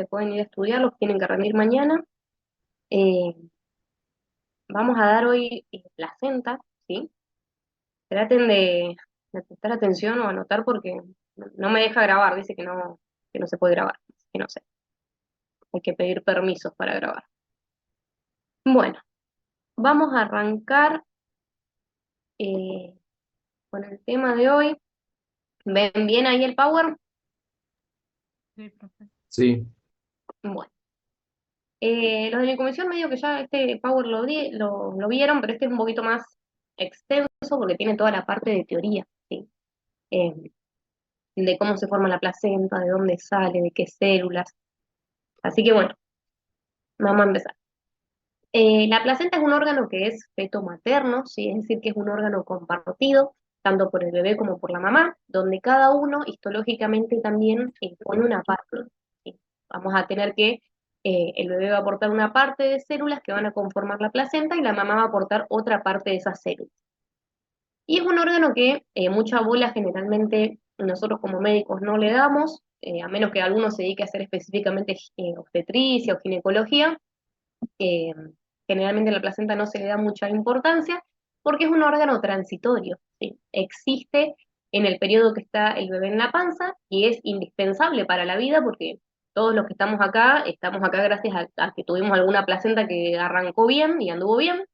se pueden ir a estudiar, los que tienen que rendir mañana. Eh, Vamos a dar hoy placenta, ¿sí? Traten de prestar atención o anotar porque no me deja grabar, dice que no se puede grabar, que no sé, hay que pedir permisos para grabar. Bueno, vamos a arrancar eh, con el tema de hoy. ¿Ven bien ahí el Power? Sí, profe. Sí, Bueno, los de mi comisión medio que ya este Power lo vieron, pero este es un poquito más extenso porque tiene toda la parte de teoría, ¿sí? Eh, de cómo se forma la placenta, de dónde sale, de qué células. Así que bueno, vamos a empezar. La placenta es un órgano que es feto materno, ¿sí? Es decir, que es un órgano compartido, tanto por el bebé como por la mamá, donde cada uno histológicamente también pone una parte, ¿sí? Vamos a tener que el bebé va a aportar una parte de células que van a conformar la placenta y la mamá va a aportar otra parte de esas células. Y es un órgano que mucha bola generalmente nosotros como médicos no le damos, a menos que alguno se dedique a hacer específicamente obstetricia o ginecología. eh, Generalmente a la placenta no se le da mucha importancia porque es un órgano transitorio, ¿sí? Existe en el periodo que está el bebé en la panza y es indispensable para la vida porque todos los que estamos acá gracias a que tuvimos alguna placenta que arrancó bien y anduvo bien,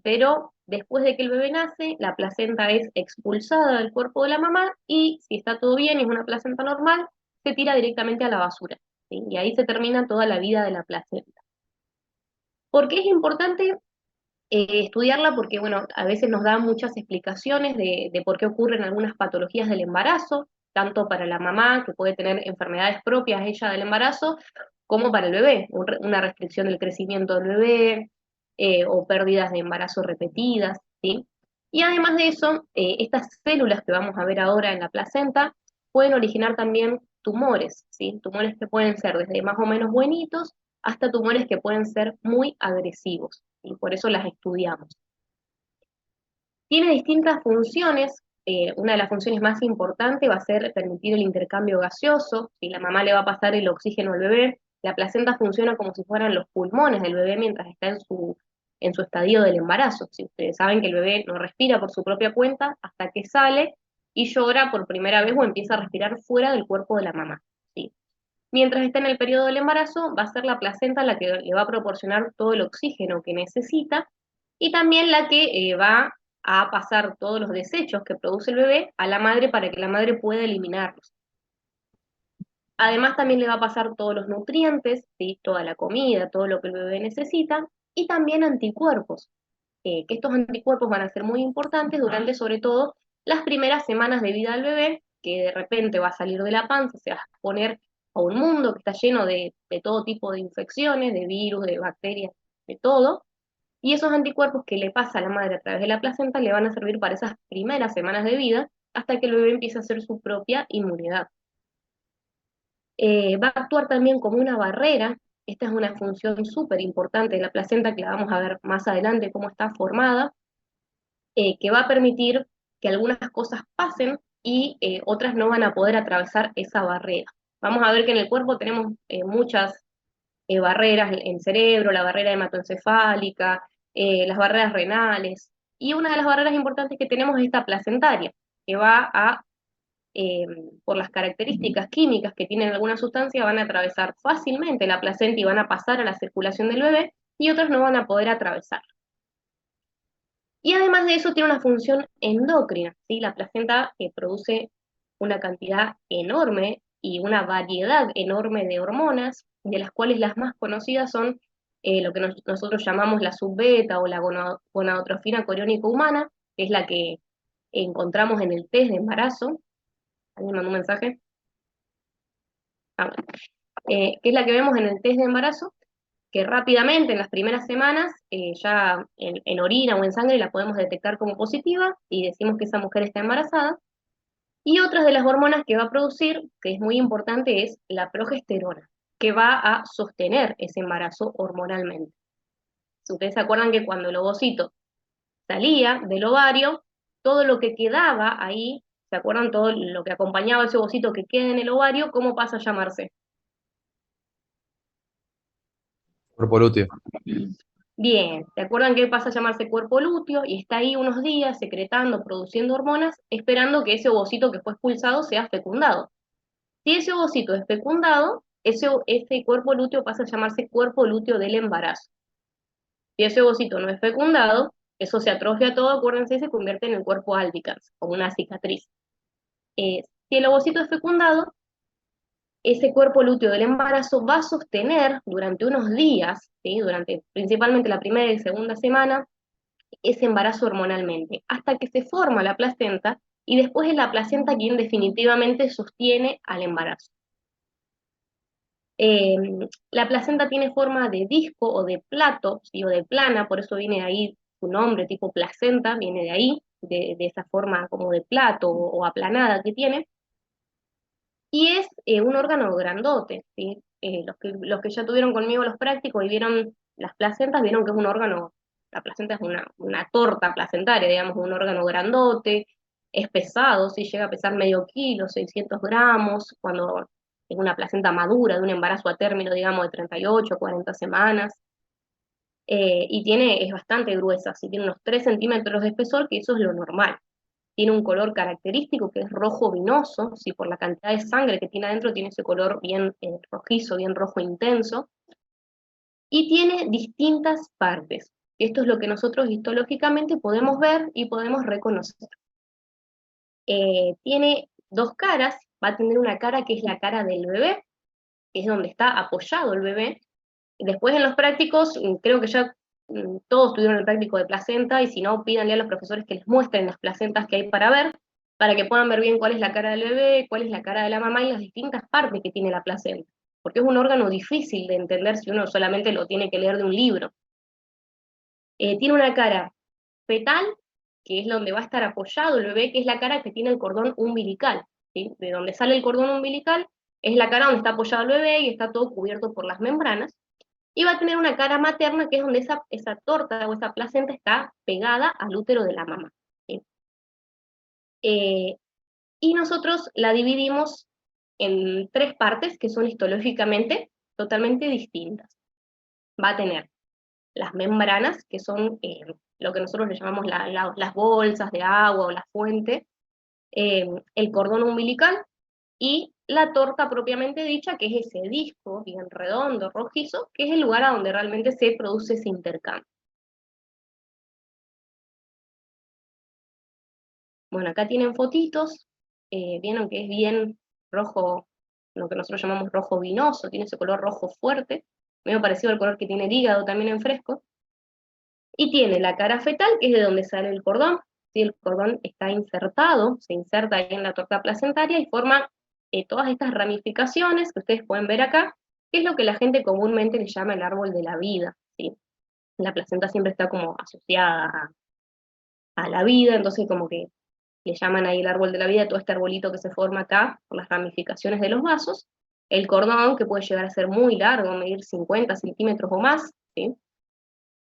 pero después de que el bebé nace, la placenta es expulsada del cuerpo de la mamá y si está todo bien y es una placenta normal, se tira directamente a la basura, ¿sí? Y ahí se termina toda la vida de la placenta. ¿Por qué es importante estudiarla? Porque, bueno, a veces nos da muchas explicaciones de por qué ocurren algunas patologías del embarazo, tanto para la mamá, que puede tener enfermedades propias ella del embarazo, como para el bebé, una restricción del crecimiento del bebé, o pérdidas de embarazo repetidas, ¿sí? Y además de eso, estas células que vamos a ver ahora en la placenta pueden originar también tumores, ¿sí? Tumores que pueden ser desde más o menos buenitos hasta tumores que pueden ser muy agresivos, y por eso las estudiamos. Tiene distintas funciones. Una de las funciones más importantes va a ser permitir el intercambio gaseoso. Si la mamá le va a pasar el oxígeno al bebé, la placenta funciona como si fueran los pulmones del bebé mientras está en su estadio del embarazo. Si ustedes saben que el bebé no respira por su propia cuenta hasta que sale y llora por primera vez o empieza a respirar fuera del cuerpo de la mamá, ¿sí? Mientras está en el periodo del embarazo, va a ser la placenta la que le va a proporcionar todo el oxígeno que necesita y también la que va a pasar todos los desechos que produce el bebé a la madre para que la madre pueda eliminarlos. Además, también le va a pasar todos los nutrientes, ¿sí? Toda la comida, todo lo que el bebé necesita, y también anticuerpos, que estos anticuerpos van a ser muy importantes durante sobre todo las primeras semanas de vida del bebé, que de repente va a salir de la panza, se va a exponer a un mundo que está lleno de todo tipo de infecciones, de virus, de bacterias, de todo, y esos anticuerpos que le pasa a la madre a través de la placenta le van a servir para esas primeras semanas de vida hasta que el bebé empiece a hacer su propia inmunidad. Va a actuar también como una barrera. Esta es una función súper importante de la placenta que la vamos a ver más adelante cómo está formada, que va a permitir que algunas cosas pasen y otras no van a poder atravesar esa barrera. Vamos a ver que en el cuerpo tenemos muchas barreras, en cerebro, la barrera hematoencefálica, las barreras renales, y una de las barreras importantes que tenemos es esta placentaria, que va a, eh, por las características químicas que tienen algunas sustancias, van a atravesar fácilmente la placenta y van a pasar a la circulación del bebé, y otras no van a poder atravesar. Y además de eso tiene una función endocrina, ¿sí? La placenta produce una cantidad enorme y una variedad enorme de hormonas, de las cuales las más conocidas son lo que nosotros llamamos la subbeta o la gonadotrofina coriónica humana, que es la que encontramos en el test de embarazo. ¿Alguien mandó un mensaje? Ah, bueno. Que es la que vemos en el test de embarazo, que rápidamente en las primeras semanas, ya en orina o en sangre la podemos detectar como positiva y decimos que esa mujer está embarazada. Y otras de las hormonas que va a producir, que es muy importante, es la progesterona, que va a sostener ese embarazo hormonalmente. Si ustedes se acuerdan que cuando el ovocito salía del ovario, todo lo que quedaba ahí, ¿se acuerdan todo lo que acompañaba ese ovocito que queda en el ovario, cómo pasa a llamarse? Cuerpo lúteo. Bien, ¿se acuerdan que pasa a llamarse cuerpo lúteo? Y está ahí unos días secretando, produciendo hormonas, esperando que ese ovocito que fue expulsado sea fecundado. Si ese ovocito es fecundado, ese cuerpo lúteo pasa a llamarse cuerpo lúteo del embarazo. Si ese ovocito no es fecundado, eso se atrofia todo, acuérdense, y se convierte en el cuerpo albicans, como una cicatriz. Si el ovocito es fecundado, ese cuerpo lúteo del embarazo va a sostener durante unos días, ¿sí? Durante principalmente la primera y segunda semana, ese embarazo hormonalmente, hasta que se forma la placenta y después es la placenta quien definitivamente sostiene al embarazo. Eh, la placenta tiene forma de disco o de plato, ¿sí? O de plana, por eso viene ahí su nombre, tipo placenta, viene de ahí, de esa forma como de plato o aplanada que tiene, y es un órgano grandote, ¿sí? Los que ya tuvieron conmigo los prácticos y vieron las placentas, vieron que es un órgano, la placenta es una torta placentaria, digamos, un órgano grandote, es pesado, ¿sí? Llega a pesar medio kilo, 600 gramos, cuando es una placenta madura, de un embarazo a término, digamos, de 38, 40 semanas, y es bastante gruesa, ¿sí? Tiene unos 3 centímetros de espesor, que eso es lo normal. Tiene un color característico que es rojo vinoso, si por la cantidad de sangre que tiene adentro tiene ese color bien rojizo, bien rojo intenso, y tiene distintas partes. Esto es lo que nosotros histológicamente podemos ver y podemos reconocer. Tiene dos caras, va a tener una cara que es la cara del bebé, que es donde está apoyado el bebé. Después en los prácticos, creo que ya todos tuvieron el práctico de placenta, y si no, pídanle a los profesores que les muestren las placentas que hay para que puedan ver bien cuál es la cara del bebé, cuál es la cara de la mamá y las distintas partes que tiene la placenta. Porque es un órgano difícil de entender si uno solamente lo tiene que leer de un libro. Tiene una cara fetal, que es donde va a estar apoyado el bebé, que es la cara que tiene el cordón umbilical, ¿sí? De donde sale el cordón umbilical es la cara donde está apoyado el bebé y está todo cubierto por las membranas, y va a tener una cara materna, que es donde esa torta o esa placenta está pegada al útero de la mamá, ¿sí? Eh, y nosotros la dividimos en 3 partes que son histológicamente totalmente distintas. Va a tener las membranas, que son lo que nosotros le llamamos las bolsas de agua o la fuente, el cordón umbilical y la torta propiamente dicha, que es ese disco bien redondo, rojizo, que es el lugar a donde realmente se produce ese intercambio. Bueno, acá tienen fotitos, vieron que es bien rojo, lo que nosotros llamamos rojo vinoso, tiene ese color rojo fuerte, medio parecido al color que tiene el hígado también en fresco, y tiene la cara fetal, que es de donde sale el cordón, ¿sí? El cordón está insertado, se inserta ahí en la torta placentaria y forma todas estas ramificaciones que ustedes pueden ver acá, que es lo que la gente comúnmente le llama el árbol de la vida, ¿sí? La placenta siempre está como asociada a la vida, entonces como que le llaman ahí el árbol de la vida, todo este arbolito que se forma acá por las ramificaciones de los vasos, el cordón, que puede llegar a ser muy largo, medir 50 centímetros o más, ¿sí?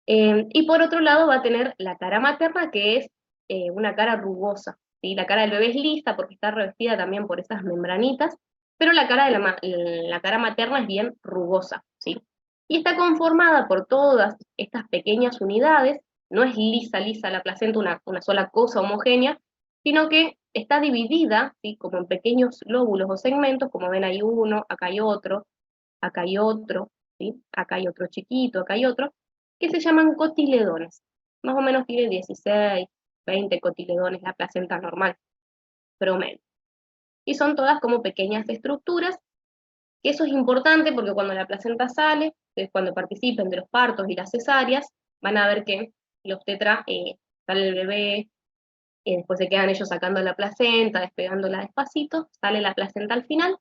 Y por otro lado va a tener la cara materna, que es una cara rugosa, ¿sí? La cara del bebé es lisa porque está revestida también por esas membranitas, pero la cara, la cara materna es bien rugosa, ¿sí? Y está conformada por todas estas pequeñas unidades, no es lisa la placenta, una sola cosa homogénea, sino que está dividida, ¿sí? Como en pequeños lóbulos o segmentos, como ven ahí uno, acá hay otro, ¿sí? Acá hay otro chiquito, acá hay otro, que se llaman cotiledones. Más o menos tiene 16, 20 cotiledones la placenta normal, promedio. Y son todas como pequeñas estructuras, que eso es importante porque cuando la placenta sale, es cuando participen de los partos y las cesáreas, van a ver que el obstetra sale el bebé, después se quedan ellos sacando la placenta, despegándola despacito, sale la placenta al final,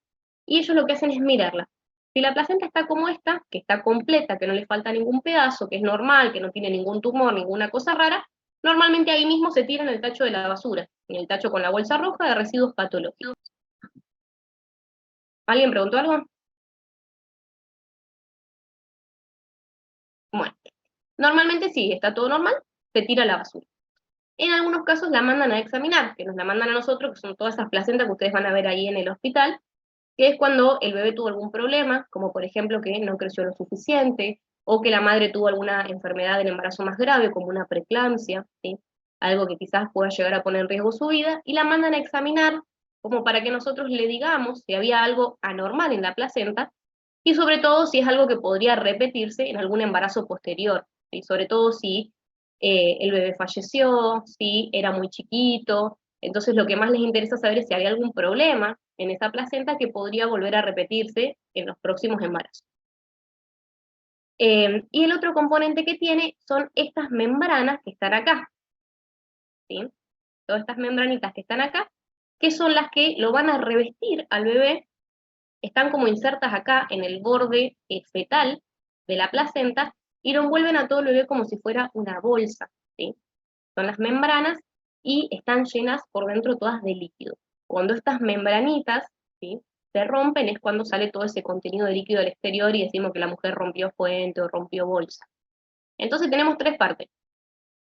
y ellos lo que hacen es mirarla. Si la placenta está como esta, que está completa, que no le falta ningún pedazo, que es normal, que no tiene ningún tumor, ninguna cosa rara, normalmente ahí mismo se tira en el tacho de la basura, en el tacho con la bolsa roja de residuos patológicos. ¿Alguien preguntó algo? Bueno, normalmente sí, está todo normal, se tira a la basura. En algunos casos la mandan a examinar, que nos la mandan a nosotros, que son todas esas placentas que ustedes van a ver ahí en el hospital, que es cuando el bebé tuvo algún problema, como por ejemplo que no creció lo suficiente, o que la madre tuvo alguna enfermedad del embarazo más grave, como una preeclampsia, ¿sí? Algo que quizás pueda llegar a poner en riesgo su vida, y la mandan a examinar como para que nosotros le digamos si había algo anormal en la placenta, y sobre todo si es algo que podría repetirse en algún embarazo posterior, ¿sí? Sobre todo si el bebé falleció, si era muy chiquito. Entonces lo que más les interesa saber es si había algún problema en esa placenta que podría volver a repetirse en los próximos embarazos. Y el otro componente que tiene son estas membranas que están acá, ¿sí? Todas estas membranitas que están acá, que son las que lo van a revestir al bebé, están como insertas acá en el borde fetal de la placenta, y lo envuelven a todo el bebé como si fuera una bolsa, ¿sí? Son las membranas, y están llenas por dentro todas de líquido. Cuando estas membranitas, ¿sí?, se rompen, es cuando sale todo ese contenido de líquido al exterior y decimos que la mujer rompió fuente o rompió bolsa. Entonces tenemos tres partes.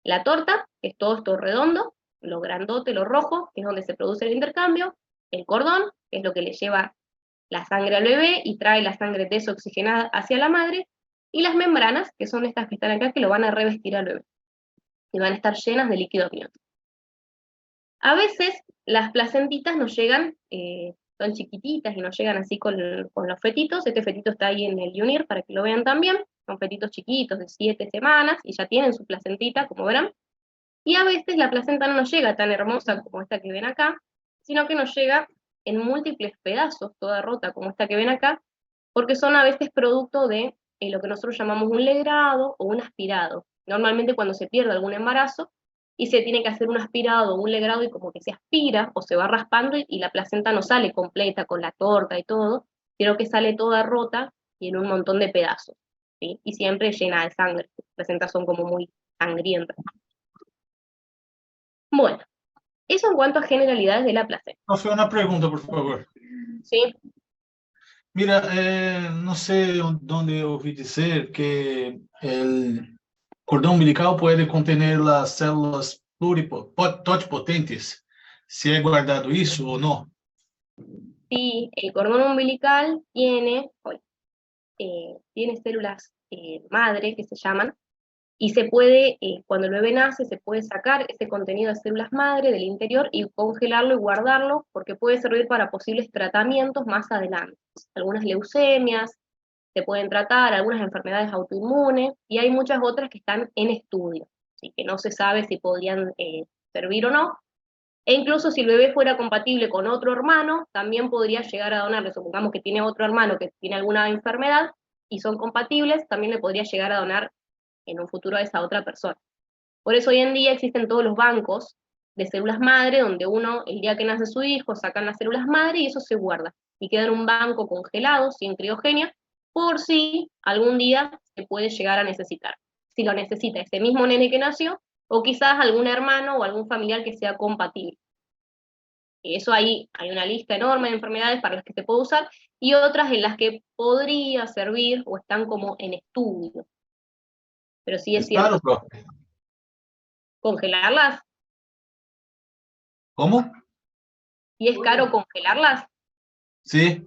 La torta, que es todo esto redondo, lo grandote, lo rojo, que es donde se produce el intercambio; el cordón, que es lo que le lleva la sangre al bebé y trae la sangre desoxigenada hacia la madre; y las membranas, que son estas que están acá, que lo van a revestir al bebé, y van a estar llenas de líquido amniótico. A veces las placentitas nos llegan, son chiquititas y nos llegan así con los fetitos. Este fetito está ahí en el UNIR para que lo vean también. Son fetitos chiquitos de 7 semanas y ya tienen su placentita, como verán. Y a veces la placenta no nos llega tan hermosa como esta que ven acá, sino que nos llega en múltiples pedazos, toda rota como esta que ven acá, porque son a veces producto de lo que nosotros llamamos un legrado o un aspirado. Normalmente cuando se pierde algún embarazo y se tiene que hacer un aspirado o un legrado, y como que se aspira o se va raspando y la placenta no sale completa con la torta y todo, sino que sale toda rota y en un montón de pedazos, ¿sí? Y siempre llena de sangre. Las placentas son como muy sangrientas. Bueno, eso en cuanto a generalidades de la placenta. Profe, una pregunta, por favor. ¿Sí? Mira, no sé dónde ouvi dizer que el cordão umbilical puede contener las células totipotentes. Se é guardado isso ou não? Sí, el cordón umbilical tiene células madre, que se llaman, y se puede, cuando el bebé nace, se puede sacar ese contenido de células madre del interior y congelarlo y guardarlo, porque puede servir para posibles tratamientos más adelante. Algunas leucemias se pueden tratar, algunas enfermedades autoinmunes, y hay muchas otras que están en estudio, así que no se sabe si podrían servir o no. E incluso si el bebé fuera compatible con otro hermano, también podría llegar a donarle. Supongamos que tiene otro hermano que tiene alguna enfermedad y son compatibles, también le podría llegar a donar en un futuro a esa otra persona. Por eso hoy en día existen todos los bancos de células madre, donde uno, el día que nace su hijo, sacan las células madre y eso se guarda, y queda en un banco congelado, sin criogenia, por si algún día se puede llegar a necesitar. Si lo necesita ese mismo nene que nació, o quizás algún hermano o algún familiar que sea compatible. Y eso ahí hay una lista enorme de enfermedades para las que se puede usar, y otras en las que podría servir o están como en estudio. Pero sí es Es caro, cierto, profe. congelarlas, Como? y es caro congelarlas. Sí.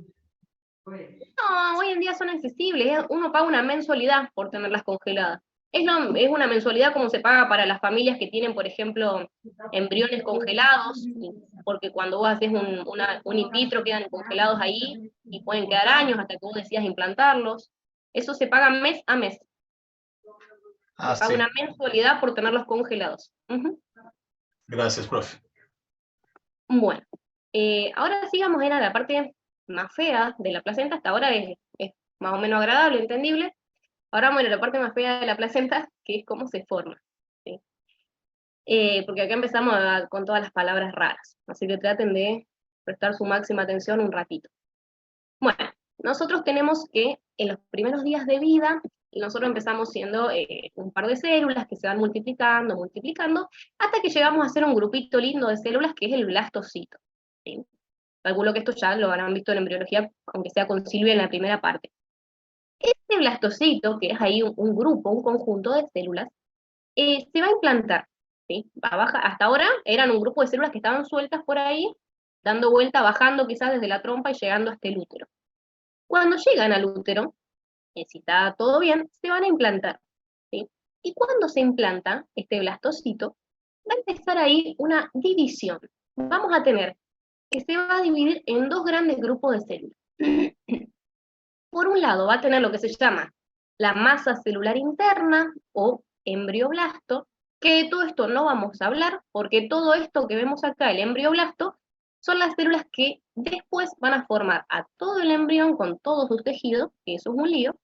No, hoy en día son accesibles, uno paga una mensualidad por tenerlas congeladas. Es una mensualidad como se paga para las familias que tienen, por ejemplo, embriones congelados, porque cuando vos haces un in vitro quedan congelados ahí y pueden quedar años hasta que vos decidas implantarlos. Eso se paga mes a mes. Ah, Se paga sí. una mensualidad por tenerlos congelados. Ujú. Gracias, profe. Bueno, ahora sí vamos a ir a la parte más fea de la placenta. Hasta ahora es más o menos agradable, entendible. Ahora vamos a ir a la parte más fea de la placenta, que es cómo se forma, ¿sí? Porque acá empezamos con todas las palabras raras, así que traten de prestar su máxima atención un ratito. Bueno, nosotros tenemos que en los primeros días de vida, nosotros empezamos siendo un par de células que se van multiplicando, multiplicando, hasta que llegamos a ser un grupito lindo de células que es el blastocito, ¿sí? Calculo que esto ya lo habrán visto en embriología, aunque sea con Silvia en la primera parte. Este blastocito, que es ahí un grupo, un conjunto de células, se va a implantar, ¿sí? Hasta ahora eran un grupo de células que estaban sueltas por ahí, dando vuelta, bajando quizás desde la trompa y llegando hasta el útero. Cuando llegan al útero, si está todo bien, se van a implantar, ¿sí? Y cuando se implanta este blastocito, va a empezar ahí una división. Vamos a tener que se va a dividir en dos grandes grupos de células. Por un lado va a tener lo que se llama la masa celular interna o embrioblasto, que de todo esto no vamos a hablar, porque todo esto que vemos acá, el embrioblasto, son las células que después van a formar a todo el embrión con todos sus tejidos, que eso es un lío,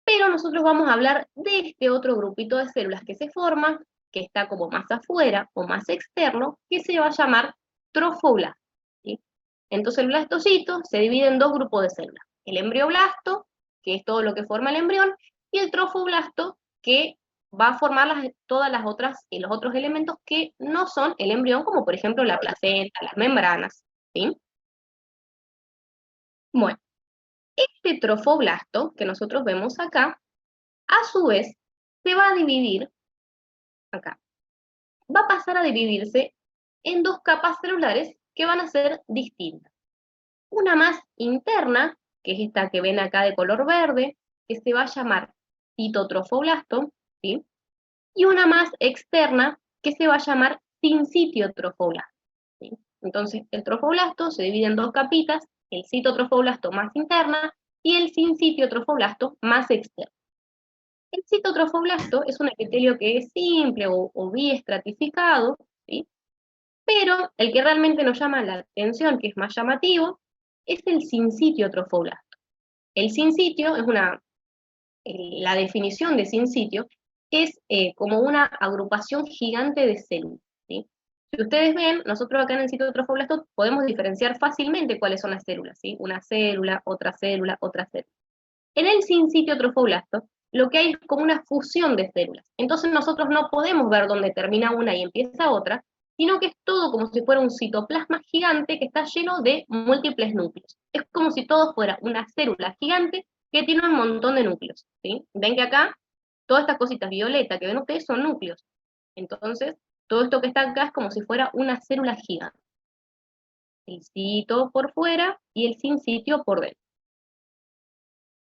pero nosotros vamos a hablar de este otro grupito de células que se forma, que está como más afuera o más externo, que se va a llamar trofoblasto, ¿sí? Entonces el blastocito se divide en dos grupos de células, el embrioblasto, que es todo lo que forma el embrión, y el trofoblasto, que va a formar todas las otras, los otros elementos que no son el embrión, como por ejemplo la placenta, las membranas, ¿sí? Bueno, este trofoblasto que nosotros vemos acá, a su vez, se va a dividir, acá, va a pasar a dividirse en dos capas celulares que van a ser distintas. Una más interna, que es esta que ven acá de color verde, que se va a llamar citotrofoblasto, ¿sí? Y una más externa, que se va a llamar sincitiotrofoblasto, ¿sí? Entonces, el trofoblasto se divide en dos capitas, el citotrofoblasto más interna y el sincitiotrofoblasto más externo. El citotrofoblasto es un epitelio que es simple o biestratificado, ¿sí? Pero el que realmente nos llama la atención, que es más llamativo, es el sincitiotrofoblasto. El sincitio es la definición de sincitio es como una agrupación gigante de células, ¿sí? Si ustedes ven, nosotros acá en el citotrofoblasto podemos diferenciar fácilmente cuáles son las células, ¿sí? Una célula, otra célula, otra célula. En el sincitiotrofoblasto, lo que hay es como una fusión de células. Entonces nosotros no podemos ver dónde termina una y empieza otra, sino que es todo como si fuera un citoplasma gigante que está lleno de múltiples núcleos. Es como si todo fuera una célula gigante que tiene un montón de núcleos, ¿sí? Ven que acá, todas estas cositas violetas que ven ustedes son núcleos. Entonces, todo esto que está acá es como si fuera una célula gigante. El cito por fuera y el sincitio por dentro.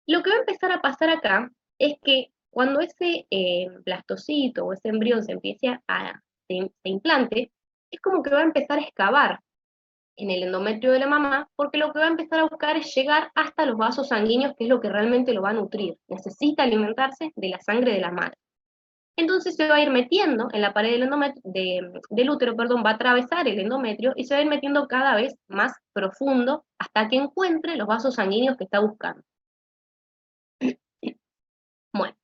Lo que va a empezar a pasar acá es que cuando ese blastocito o ese embrión se implante, es como que va a empezar a excavar en el endometrio de la mamá, porque lo que va a empezar a buscar es llegar hasta los vasos sanguíneos, que es lo que realmente lo va a nutrir. Necesita alimentarse de la sangre de la madre. Entonces se va a ir metiendo en la pared del útero, perdón, va a atravesar el endometrio y se va a ir metiendo cada vez más profundo hasta que encuentre los vasos sanguíneos que está buscando. Bueno,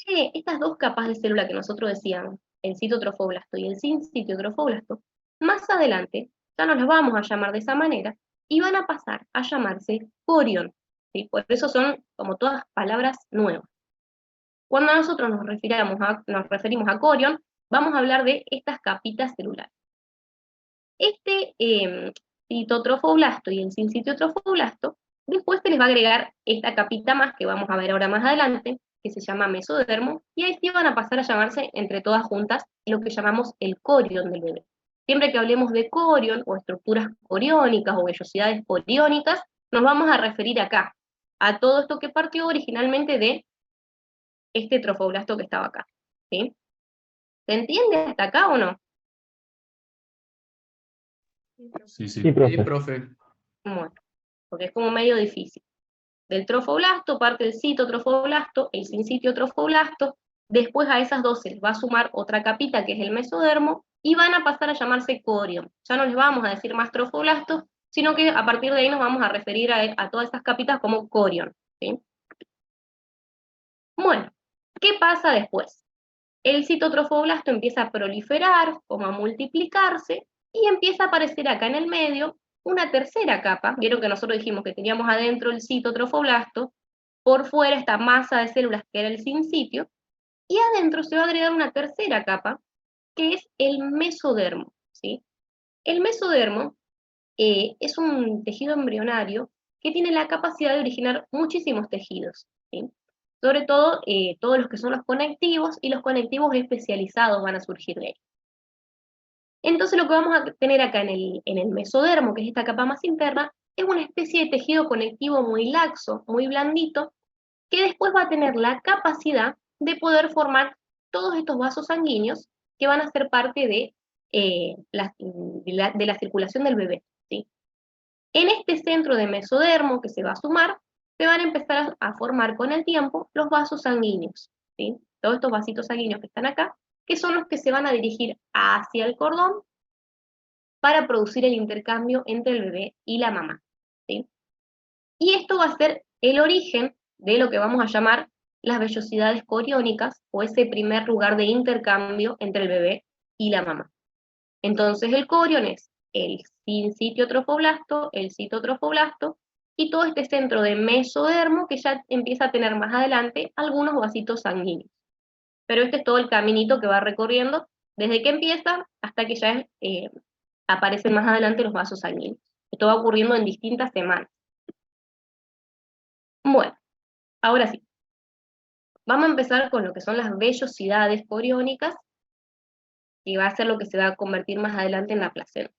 estas dos capas de célula que nosotros decíamos, el citotrofoblasto y el sincitiotrofoblasto, más adelante ya no las vamos a llamar de esa manera y van a pasar a llamarse corion, ¿sí? Por eso son como todas palabras nuevas. Cuando nosotros nos referimos a corion, vamos a hablar de estas capitas celulares. Este citotrofoblasto y el sincitiotrofoblasto, después se les va a agregar esta capita más que vamos a ver ahora más adelante, que se llama mesodermo, y ahí sí van a pasar a llamarse entre todas juntas lo que llamamos el corion del bebé. Siempre que hablemos de corion, o estructuras coriónicas, o vellosidades coriónicas, nos vamos a referir acá, a todo esto que partió originalmente de este trofoblasto que estaba acá, ¿sí? ¿Se entiende hasta acá o no? Sí, sí. Sí, profe. Sí, profe. Bueno, porque es como medio difícil. Del trofoblasto parte el citotrofoblasto, el sincitiotrofoblasto, después a esas dos se les va a sumar otra capita que es el mesodermo, y van a pasar a llamarse corion. Ya no les vamos a decir más trofoblasto, sino que a partir de ahí nos vamos a referir a todas estas capitas como corion, ¿sí? Bueno, ¿qué pasa después? El citotrofoblasto empieza a proliferar, como a multiplicarse, y empieza a aparecer acá en el medio una tercera capa. Vieron que nosotros dijimos que teníamos adentro el citotrofoblasto, por fuera esta masa de células que era el sincitio, y adentro se va a agregar una tercera capa, que es el mesodermo, ¿sí? El mesodermo es un tejido embrionario que tiene la capacidad de originar muchísimos tejidos, ¿sí? Sobre todo, todos los que son los conectivos, y los conectivos especializados van a surgir de ahí. Entonces lo que vamos a tener acá en el mesodermo, que es esta capa más interna, es una especie de tejido conectivo muy laxo, muy blandito, que después va a tener la capacidad de poder formar todos estos vasos sanguíneos que van a ser parte de la circulación del bebé, ¿sí? En este centro de mesodermo que se va a sumar, se van a empezar a formar con el tiempo los vasos sanguíneos, ¿sí? Todos estos vasitos sanguíneos que están acá, que son los que se van a dirigir hacia el cordón para producir el intercambio entre el bebé y la mamá, ¿sí? Y esto va a ser el origen de lo que vamos a llamar las vellosidades coriónicas, o ese primer lugar de intercambio entre el bebé y la mamá. Entonces el corión es el sinsitio trofoblasto, el citotrofoblasto, y todo este centro de mesodermo que ya empieza a tener más adelante algunos vasitos sanguíneos. Pero este es todo el caminito que va recorriendo desde que empieza hasta que ya aparecen más adelante los vasos sanguíneos. Esto va ocurriendo en distintas semanas. Bueno, ahora sí. Vamos a empezar con lo que son las vellosidades coriónicas, que va a ser lo que se va a convertir más adelante en la placenta.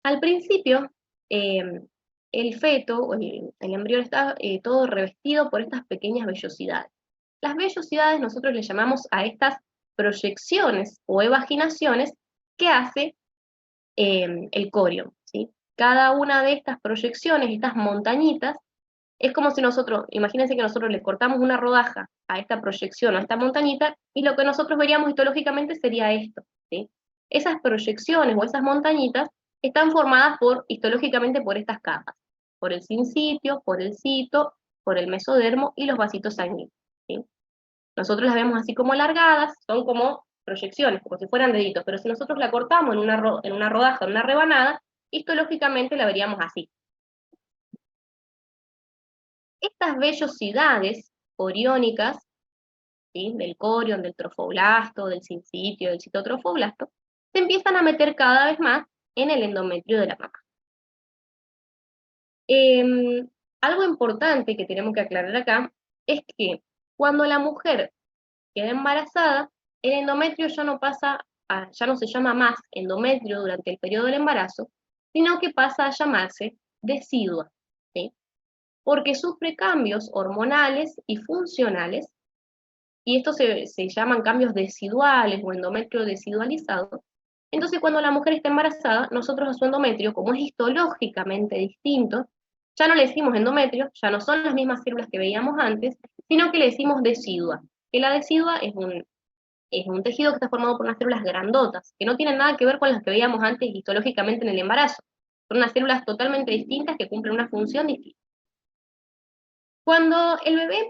Al principio, el feto o el embrión está todo revestido por estas pequeñas vellosidades. Las vellosidades nosotros le llamamos a estas proyecciones o evaginaciones que hace el corión, ¿sí? Cada una de estas proyecciones, estas montañitas, es como si nosotros, imagínense que nosotros le cortamos una rodaja a esta proyección, a esta montañita, y lo que nosotros veríamos histológicamente sería esto, ¿sí? Esas proyecciones o esas montañitas están formadas histológicamente por estas capas, por el sinsitio, por el cito, por el mesodermo y los vasitos sanguíneos, ¿sí? Nosotros las vemos así como alargadas, son como proyecciones, como si fueran deditos, pero si nosotros la cortamos en una rodaja, en una rebanada, histológicamente la veríamos así. Estas vellosidades coriónicas, ¿sí?, del corión, del trofoblasto, del sinsitio, del citotrofoblasto, se empiezan a meter cada vez más en el endometrio de la mamá. Algo importante que tenemos que aclarar acá es que cuando la mujer queda embarazada, el endometrio ya no se llama más endometrio durante el periodo del embarazo, sino que pasa a llamarse decidua, ¿sí? Porque sufre cambios hormonales y funcionales, y estos se llaman cambios deciduales o endometrio decidualizado. Entonces, cuando la mujer está embarazada, nosotros a su endometrio, como es histológicamente distinto, ya no le decimos endometrio, ya no son las mismas células que veíamos antes, sino que le decimos decidua, que la decidua es un tejido que está formado por unas células grandotas, que no tienen nada que ver con las que veíamos antes histológicamente en el embarazo. Son unas células totalmente distintas que cumplen una función distinta. Cuando el bebé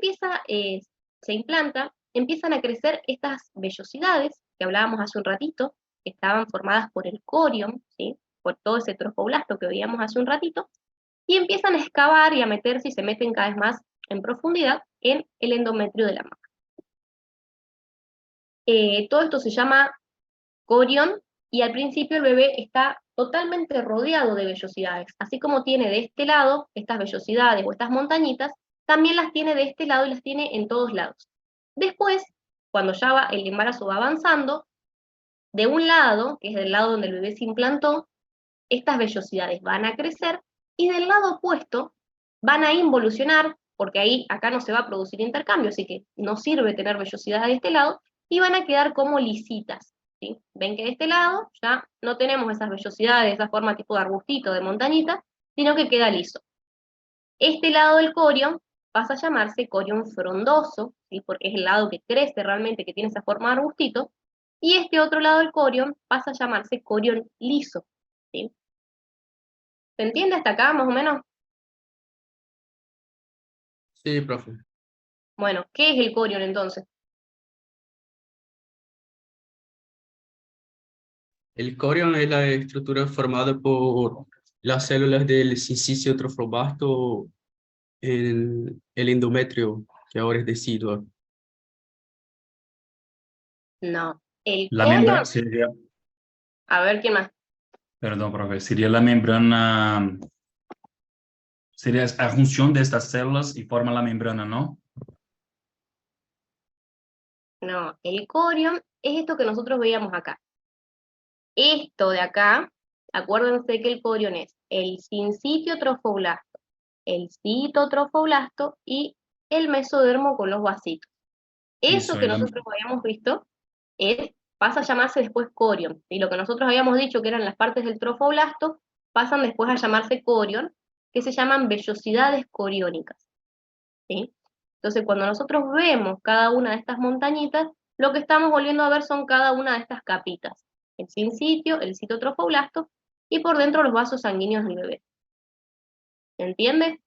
se implanta, empiezan a crecer estas vellosidades, que hablábamos hace un ratito, que estaban formadas por el corión, ¿sí?, por todo ese trofoblasto que veíamos hace un ratito, y empiezan a excavar y a meterse y se meten cada vez más en profundidad en el endometrio de la mamá. Todo esto se llama corión, y al principio el bebé está totalmente rodeado de vellosidades. Así como tiene de este lado estas vellosidades o estas montañitas, también las tiene de este lado y las tiene en todos lados. Después, cuando ya el embarazo va avanzando, de un lado, que es del lado donde el bebé se implantó, estas vellosidades van a crecer, y del lado opuesto van a involucionar, porque acá no se va a producir intercambio, así que no sirve tener vellosidades de este lado, y van a quedar como lisitas, ¿sí? Ven que de este lado ya no tenemos esas vellosidades, esa forma tipo de arbustito, de montañita, sino que queda liso. Este lado del corión pasa a llamarse corión frondoso, ¿sí?, porque es el lado que crece realmente, que tiene esa forma de arbustito, y este otro lado del corión pasa a llamarse corión liso, ¿sí? ¿Se entiende hasta acá, más o menos? Sí, profe. Bueno, ¿qué es el corión entonces? El corión es la estructura formada por las células del sinsitio trofoblasto en el endometrio, que ahora es deciduo. No, el La membrana corión, sería, a ver, ¿quién más? perdón, profe, sería la membrana, sería la junción de estas células y forma la membrana, ¿no? No, el corión es esto que nosotros veíamos acá. Esto de acá Acuérdense que el corión es el sincitio trofoblasto, el citotrofoblasto y el mesodermo con los vasitos. Eso Eso, que nosotros habíamos visto pasa a llamarse después corión. Y lo que nosotros habíamos dicho que eran las partes del trofoblasto, pasan después a llamarse corión, que se llaman vellosidades coriónicas. ¿Sí? Entonces, cuando nosotros vemos cada una de estas montañitas, lo que estamos volviendo a ver son cada una de estas capitas. El sincitio, el citotrofoblasto, y por dentro los vasos sanguíneos del bebé. ¿Se entiende?